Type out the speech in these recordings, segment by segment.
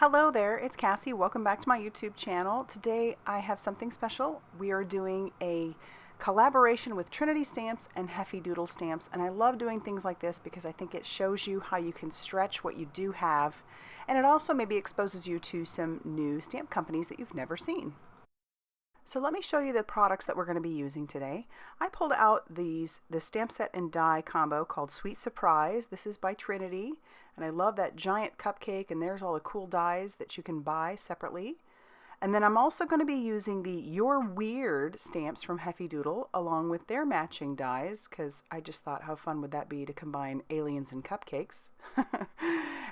Hello there, it's Cassie. Welcome back to my YouTube channel. Today I have something special. We are doing a collaboration with Trinity stamps and Heffy Doodle stamps, and I love doing things like this because I think it shows you how you can stretch what you do have, and it also maybe exposes you to some new stamp companies that you've never seen. So let me show you the products that we're going to be using today. I pulled out the stamp set and die combo called Sweet Surprise. This is by Trinity, and I love that giant cupcake, and there's all the cool dies that you can buy separately. And then I'm also going to be using the You're Weird stamps from Heffy Doodle along with their matching dies, because I just thought how fun would that be to combine aliens and cupcakes.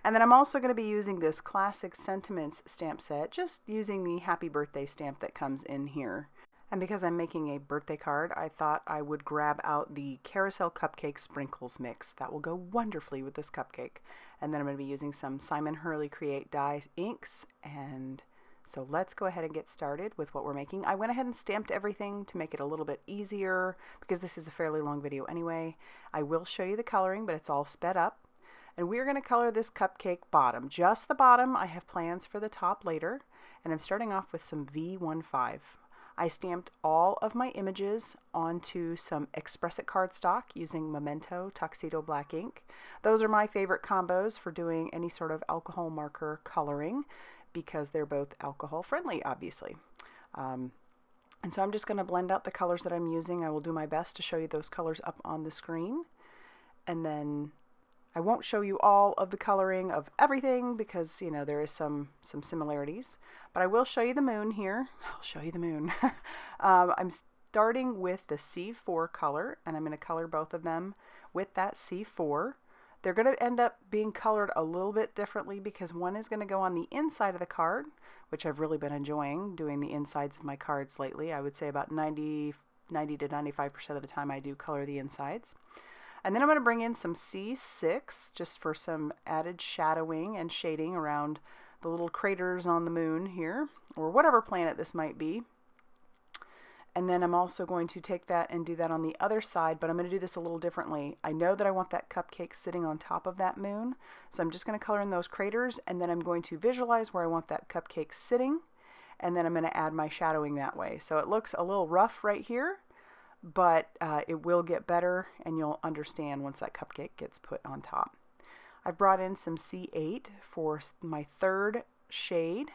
And then I'm also going to be using this Classic Sentiments stamp set, just using the Happy Birthday stamp that comes in here. And because I'm making a birthday card, I thought I would grab out the Carousel Cupcake Sprinkles mix. That will go wonderfully with this cupcake. And then I'm going to be using some Simon Hurley Create die inks. And so let's go ahead and get started with what we're making. I went ahead and stamped everything to make it a little bit easier because this is a fairly long video anyway. I will show you the coloring, but it's all sped up. And we're going to color this cupcake bottom, just the bottom. I have plans for the top later, and I'm starting off with some V15. I stamped all of my images onto some Express It cardstock using Memento Tuxedo black ink. Those are my favorite combos for doing any sort of alcohol marker coloring because they're both alcohol friendly, obviously. And so I'm just going to blend out the colors that I'm using. I will do my best to show you those colors up on the screen, and then I won't show you all of the coloring of everything because, you know, there is some similarities, but I will show you the moon here. I'll show you the moon. I'm starting with the C4 color, and I'm going to color both of them with that C4. They're going to end up being colored a little bit differently because one is going to go on the inside of the card, which I've really been enjoying doing the insides of my cards lately. I would say about 90 to 95% of the time I do color the insides. And then I'm going to bring in some C6 just for some added shadowing and shading around the little craters on the moon here, or whatever planet this might be. And then I'm also going to take that and do that on the other side, but I'm going to do this a little differently. I know that I want that cupcake sitting on top of that moon, so I'm just going to color in those craters, and then I'm going to visualize where I want that cupcake sitting, and then I'm going to add my shadowing that way. So it looks a little rough right here, but it will get better, and you'll understand once that cupcake gets put on top. I've brought in some C8 for my third shade,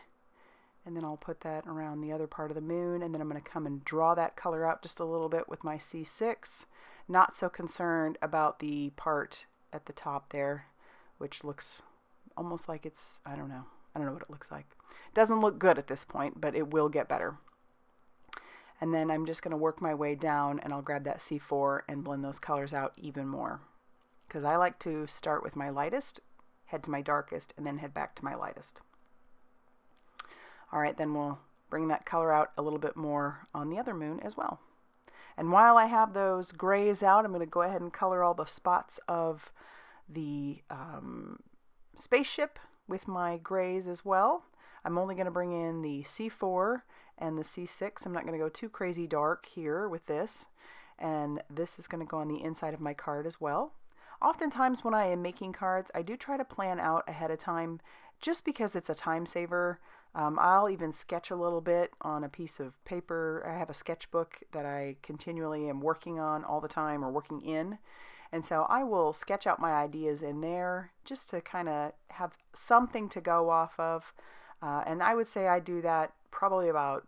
and then I'll put that around the other part of the moon, and then I'm going to come and draw that color out just a little bit with my C6. Not so concerned about the part at the top there, which looks almost like it's, I don't know what it looks like. It doesn't look good at this point, but it will get better. And then I'm just going to work my way down, and I'll grab that C4 and blend those colors out even more. Because I like to start with my lightest, head to my darkest, and then head back to my lightest. Alright, then we'll bring that color out a little bit more on the other moon as well. And while I have those grays out, I'm going to go ahead and color all the spots of the spaceship with my grays as well. I'm only going to bring in the C4 and the C6. I'm not going to go too crazy dark here with this. And this is going to go on the inside of my card as well. Oftentimes when I am making cards, I do try to plan out ahead of time just because it's a time saver. I'll even sketch a little bit on a piece of paper. I have a sketchbook that I continually am working on all the time or working in. And so I will sketch out my ideas in there just to kind of have something to go off of. And I would say I do that probably about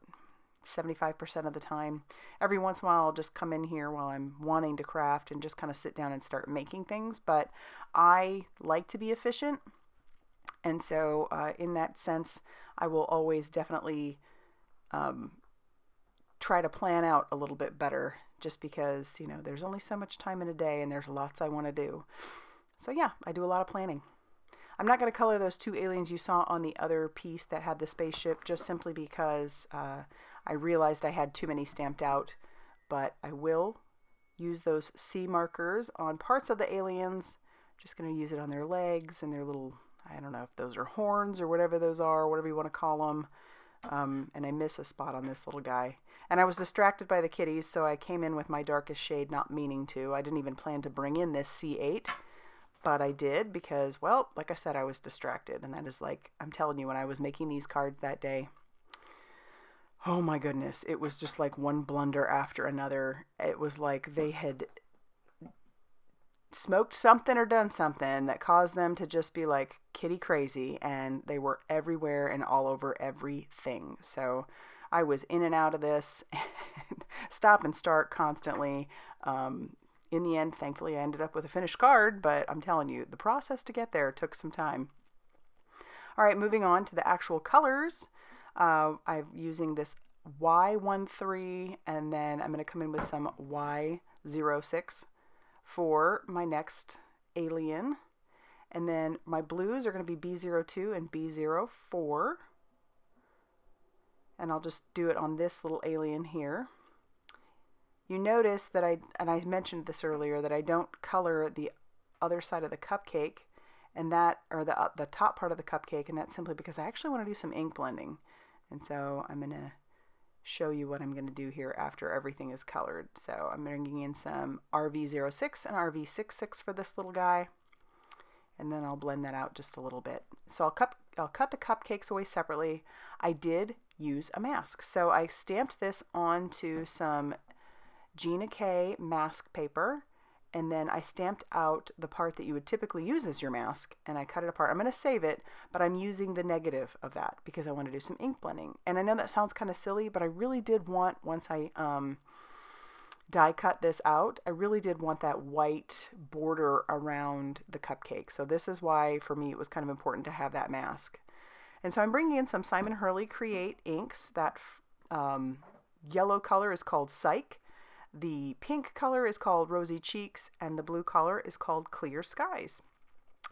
75% of the time. Every once in a while I'll just come in here while I'm wanting to craft and just kind of sit down and start making things. But I like to be efficient. And so in that sense, I will always definitely try to plan out a little bit better just because, you know, there's only so much time in a day and there's lots I want to do. So yeah, I do a lot of planning. I'm not going to color those two aliens you saw on the other piece that had the spaceship just simply because I realized I had too many stamped out, but I will use those C markers on parts of the aliens. Just going to use it on their legs and their little, I don't know if those are horns or whatever those are, whatever you want to call them. And I miss a spot on this little guy. And I was distracted by the kitties, so I came in with my darkest shade, not meaning to. I didn't even plan to bring in this C8. but I did because, well, like I said, I was distracted. And that is like, I'm telling you, when I was making these cards that day, oh my goodness, it was just like one blunder after another. It was like they had smoked something or done something that caused them to just be like kitty crazy, and they were everywhere and all over everything. So I was in and out of this and stop and start constantly. In the end, thankfully, I ended up with a finished card, but I'm telling you, the process to get there took some time. All right, moving on to the actual colors. I'm using this Y13, and then I'm going to come in with some Y06 for my next alien. And then my blues are going to be B02 and B04. And I'll just do it on this little alien here. You notice that I mentioned this earlier, that I don't color the other side of the cupcake, and that, or the top part of the cupcake, and that's simply because I actually want to do some ink blending. And so I'm going to show you what I'm going to do here after everything is colored. So I'm bringing in some RV06 and RV66 for this little guy, and then I'll blend that out just a little bit. So I'll cut the cupcakes away separately. I did use a mask, so I stamped this onto some Gina K mask paper, and then I stamped out the part that you would typically use as your mask, and I cut it apart. I'm going to save it, but I'm using the negative of that because I want to do some ink blending. And I know that sounds kind of silly, but I really did want, once I die cut this out, I really did want that white border around the cupcake. So this is why, for me, it was kind of important to have that mask. And so I'm bringing in some Simon Hurley Create inks. That yellow color is called Sike. The pink color is called Rosy Cheeks, and the blue color is called Clear Skies.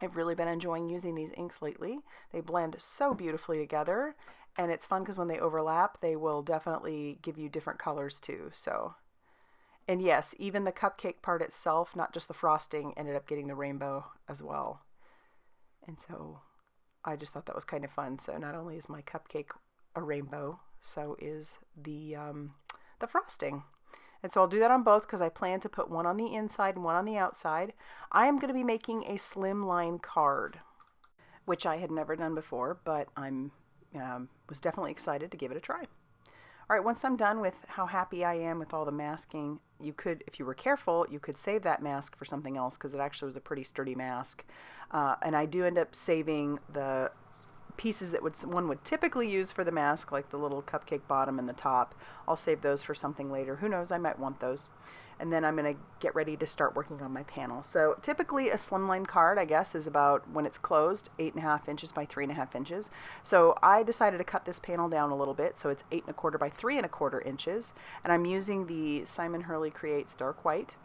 I've really been enjoying using these inks lately. They blend so beautifully together, and it's fun because when they overlap, they will definitely give you different colors too. So, and yes, even the cupcake part itself, not just the frosting, ended up getting the rainbow as well. And so I just thought that was kind of fun. So not only is my cupcake a rainbow, so is the frosting. And so I'll do that on both because I plan to put one on the inside and one on the outside. I am going to be making a Slimline card, which I had never done before, but I'm was definitely excited to give it a try. All right, once I'm done with how happy I am with all the masking, you could, if you were careful, you could save that mask for something else because it actually was a pretty sturdy mask. And I do end up saving the pieces that one would typically use for the mask, like the little cupcake bottom and the top. I'll save those for something later. Who knows, I might want those. And then I'm going to get ready to start working on my panel. So typically a Slimline card, I guess, is about, when it's closed, 8.5 inches by 3.5 inches. So I decided to cut this panel down a little bit, so it's 8.25 by 3.25 inches. And I'm using the Simon Hurley Creates Dark White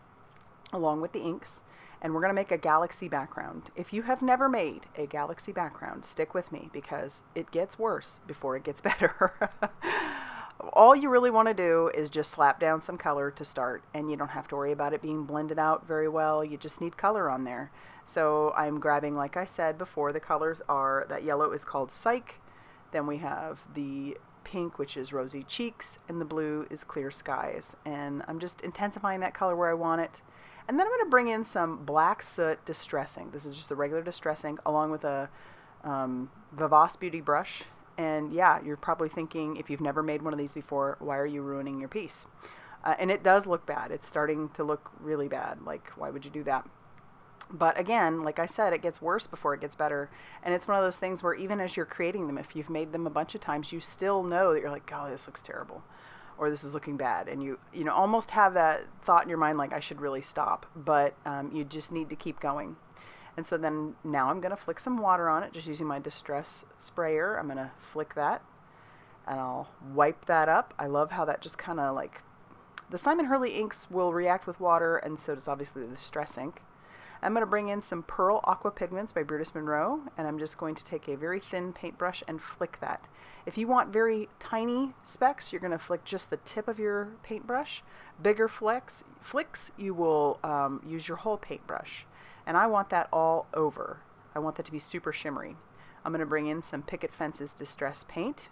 along with the inks. And we're going to make a galaxy background. If you have never made a galaxy background, stick with me because it gets worse before it gets better. All you really want to do is just slap down some color to start, and you don't have to worry about it being blended out very well. You just need color on there. So I'm grabbing, like I said before, the colors are, that yellow is called Sike, then we have the pink, which is Rosy Cheeks, and the blue is Clear Skies. And I'm just intensifying that color where I want it. And then I'm going to bring in some Black Soot Distressing. This is just a regular distressing along with a Vivos Beauty brush. And yeah, you're probably thinking, if you've never made one of these before, why are you ruining your piece? And it does look bad. It's starting to look really bad. Like, why would you do that? But again, like I said, it gets worse before it gets better. And it's one of those things where even as you're creating them, if you've made them a bunch of times, you still know that you're like, oh, this looks terrible. Or this is looking bad, and you almost have that thought in your mind like I should really stop, but you just need to keep going. And so then now I'm going to flick some water on it, just using my distress sprayer. I'm going to flick that, and I'll wipe that up. I love how that just kind of like, the Simon Hurley inks will react with water, and so does obviously the distress ink. I'm going to bring in some Pearl Aqua Pigments by Brutus Monroe, and I'm just going to take a very thin paintbrush and flick that. If you want very tiny specks, you're going to flick just the tip of your paintbrush. Bigger flicks, you will use your whole paintbrush. And I want that all over. I want that to be super shimmery. I'm going to bring in some Picket Fences Distress Paint,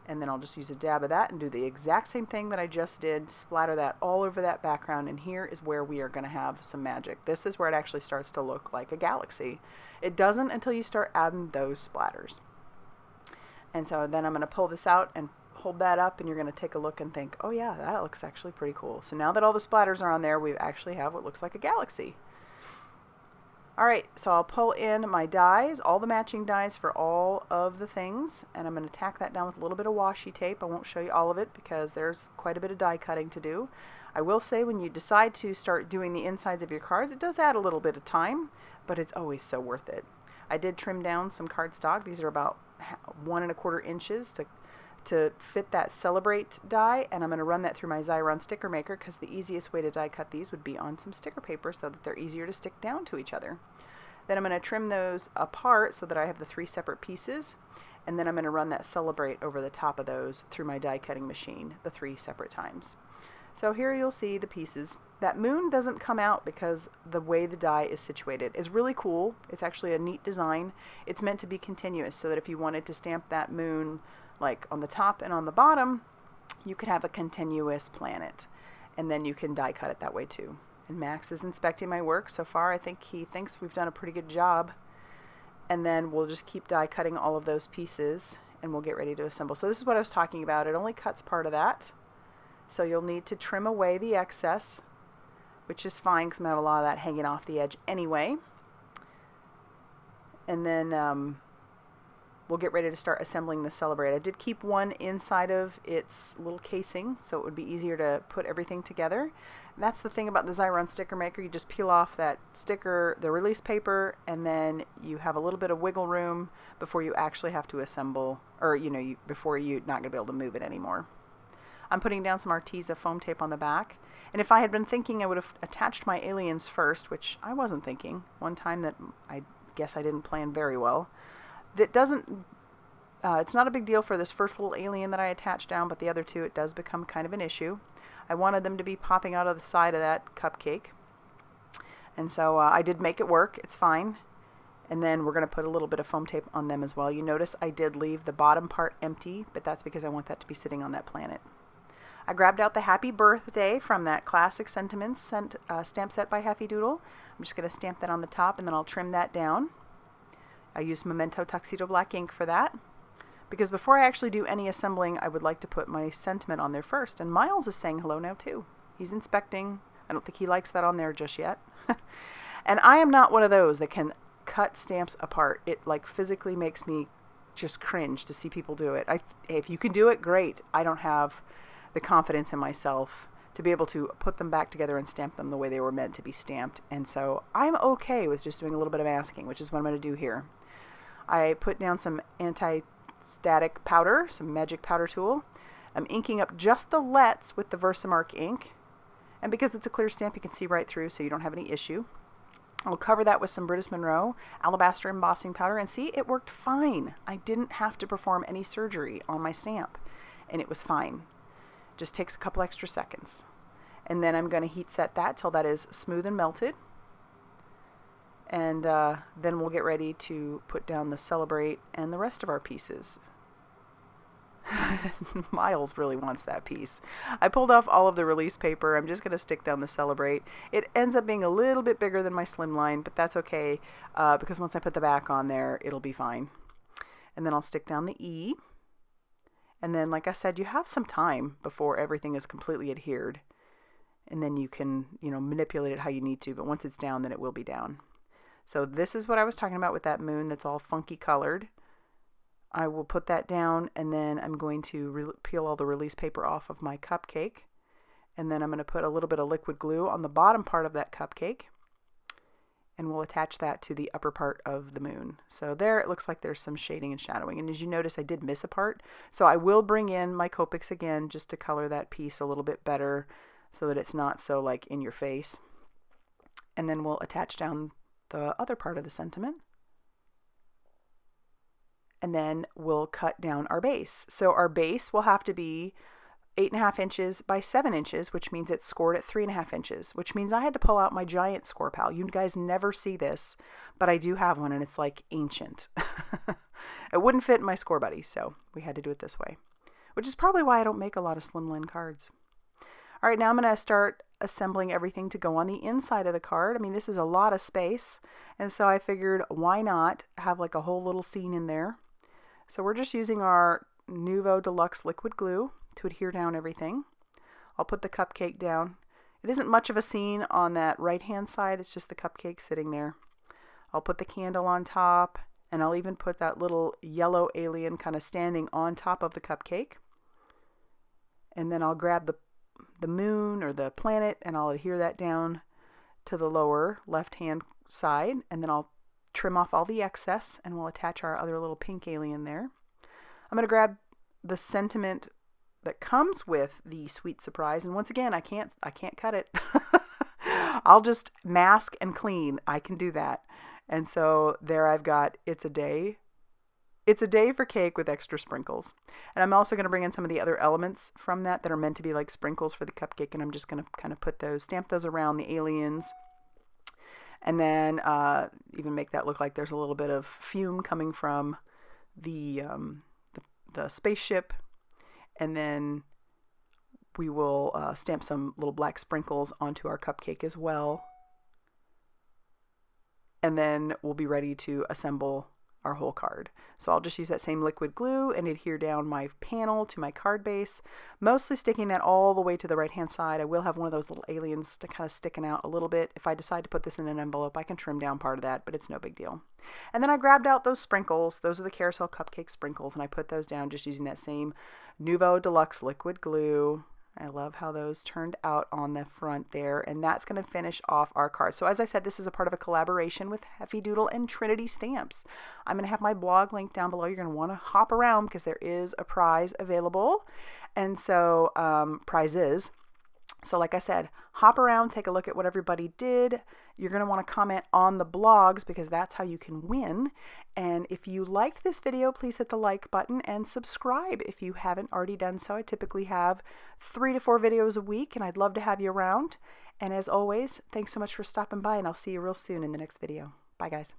And then I'll just use a dab of that and do the exact same thing that I just did, splatter that all over that background, and here is where we are going to have some magic. This is where it actually starts to look like a galaxy. It doesn't until you start adding those splatters. And so then I'm going to pull this out and hold that up, and you're going to take a look and think, oh yeah, that looks actually pretty cool. So now that all the splatters are on there, we actually have what looks like a galaxy. Alright, so I'll pull in my dies, all the matching dies for all of the things, and I'm going to tack that down with a little bit of washi tape. I won't show you all of it because there's quite a bit of die cutting to do. I will say when you decide to start doing the insides of your cards, it does add a little bit of time, but it's always so worth it. I did trim down some cardstock. These are about 1 1/4 inches to fit that Celebrate die, and I'm going to run that through my Xyron sticker maker because the easiest way to die cut these would be on some sticker paper so that they're easier to stick down to each other. Then I'm going to trim those apart so that I have the 3 separate pieces, and then I'm going to run that Celebrate over the top of those through my die cutting machine the 3 separate times. So here you'll see the pieces. That moon doesn't come out because the way the die is situated is really cool. It's actually a neat design. It's meant to be continuous so that if you wanted to stamp that moon like on the top and on the bottom, you could have a continuous planet, and then you can die cut it that way too. And Max is inspecting my work so far. I think he thinks we've done a pretty good job, and then we'll just keep die cutting all of those pieces and we'll get ready to assemble. So this is what I was talking about. It only cuts part of that, so you'll need to trim away the excess, which is fine because I'm going to have a lot of that hanging off the edge anyway. And then we'll get ready to start assembling the Celebrate. I did keep one inside of its little casing so it would be easier to put everything together. And that's the thing about the Xyron sticker maker. You just peel off that sticker, the release paper, and then you have a little bit of wiggle room before you actually have to assemble, or before you're not going to be able to move it anymore. I'm putting down some Arteza foam tape on the back. And if I had been thinking I would have attached my aliens first, which I wasn't thinking, one time that I guess I didn't plan very well. That doesn't, it's not a big deal for this first little alien that I attached down, but the other two, it does become kind of an issue. I wanted them to be popping out of the side of that cupcake. And so I did make it work. It's fine. And then we're going to put a little bit of foam tape on them as well. You notice I did leave the bottom part empty, but that's because I want that to be sitting on that planet. I grabbed out the Happy Birthday from that Classic Sentiments stamp set by Heffy Doodle. I'm just going to stamp that on the top, and then I'll trim that down. I used Memento Tuxedo black ink for that, because before I actually do any assembling, I would like to put my sentiment on there first. And Miles is saying hello now too. He's inspecting. I don't think he likes that on there just yet. And I am not one of those that can cut stamps apart. It like physically makes me just cringe to see people do it. If you can do it, great. I don't have the confidence in myself to be able to put them back together and stamp them the way they were meant to be stamped. And so I'm okay with just doing a little bit of masking, which is what I'm going to do here. I put down some anti-static powder, some magic powder tool. I'm inking up just the lets with the Versamark ink. And because it's a clear stamp, you can see right through, so you don't have any issue. I'll cover that with some Brutus Monroe Alabaster embossing powder, and see, it worked fine. I didn't have to perform any surgery on my stamp, and it was fine. Just takes a couple extra seconds. And then I'm going to heat set that till that is smooth and melted. And then we'll get ready to put down the Celebrate and the rest of our pieces. Miles really wants that piece. I pulled off all of the release paper. I'm just going to stick down the Celebrate. It ends up being a little bit bigger than my Slimline, but that's okay because once I put the back on there, it'll be fine. And then I'll stick down the E. And then, like I said, you have some time before everything is completely adhered. And then you can, manipulate it how you need to. But once it's down, then it will be down. So this is what I was talking about with that moon that's all funky colored. I will put that down, and then I'm going to peel all the release paper off of my cupcake. And then I'm going to put a little bit of liquid glue on the bottom part of that cupcake. And we'll attach that to the upper part of the moon. So there it looks like there's some shading and shadowing. And as you notice, I did miss a part. So I will bring in my Copics again just to color that piece a little bit better so that it's not so like in your face. And then we'll attach down the other part of the sentiment. And then we'll cut down our base. So our base will have to be 8.5 inches by 7 inches, which means it's scored at 3.5 inches, which means I had to pull out my giant score pal. You guys never see this, but I do have one, and it's like ancient. It wouldn't fit in my score buddy, so we had to do it this way. which is probably why I don't make a lot of Slimline cards. All right, now I'm going to start assembling everything to go on the inside of the card. I mean, this is a lot of space, and so I figured why not have like a whole little scene in there. So we're just using our Nuvo Deluxe liquid glue to adhere down everything. I'll put the cupcake down. It isn't much of a scene on that right-hand side, it's just the cupcake sitting there. I'll put the candle on top, and I'll even put that little yellow alien kind of standing on top of the cupcake. And then I'll grab the moon or the planet, and I'll adhere that down to the lower left-hand side, and then I'll trim off all the excess, and we'll attach our other little pink alien there. I'm going to grab the sentiment that comes with the Sweet Surprise, and once again, I can't cut it. I'll just mask and clean. I can do that. And so there I've got It's a Day. It's a Day for Cake with extra sprinkles. And I'm also going to bring in some of the other elements from that are meant to be like sprinkles for the cupcake, and I'm just going to kind of put those, stamp those around the aliens, and then even make that look like there's a little bit of fume coming from the spaceship. And then we will stamp some little black sprinkles onto our cupcake as well. And then we'll be ready to assemble our whole card. So I'll just use that same liquid glue and adhere down my panel to my card base, mostly sticking that all the way to the right hand side. I will have one of those little aliens to kind of sticking out a little bit. If I decide to put this in an envelope, I can trim down part of that, but it's no big deal. And then I grabbed out those sprinkles. Those are the Carousel cupcake sprinkles, and I put those down just using that same Nuvo Deluxe liquid glue. I love how those turned out on the front there, and that's going to finish off our card. So as I said, this is a part of a collaboration with Heffy Doodle and Trinity Stamps. I'm going to have my blog linked down below. You're going to want to hop around because there is a prize available, and so prizes. So like I said, hop around, take a look at what everybody did. You're going to want to comment on the blogs because that's how you can win. And if you liked this video, please hit the like button and subscribe if you haven't already done so. I typically have 3 to 4 videos a week, and I'd love to have you around. And as always, thanks so much for stopping by, and I'll see you real soon in the next video. Bye, guys.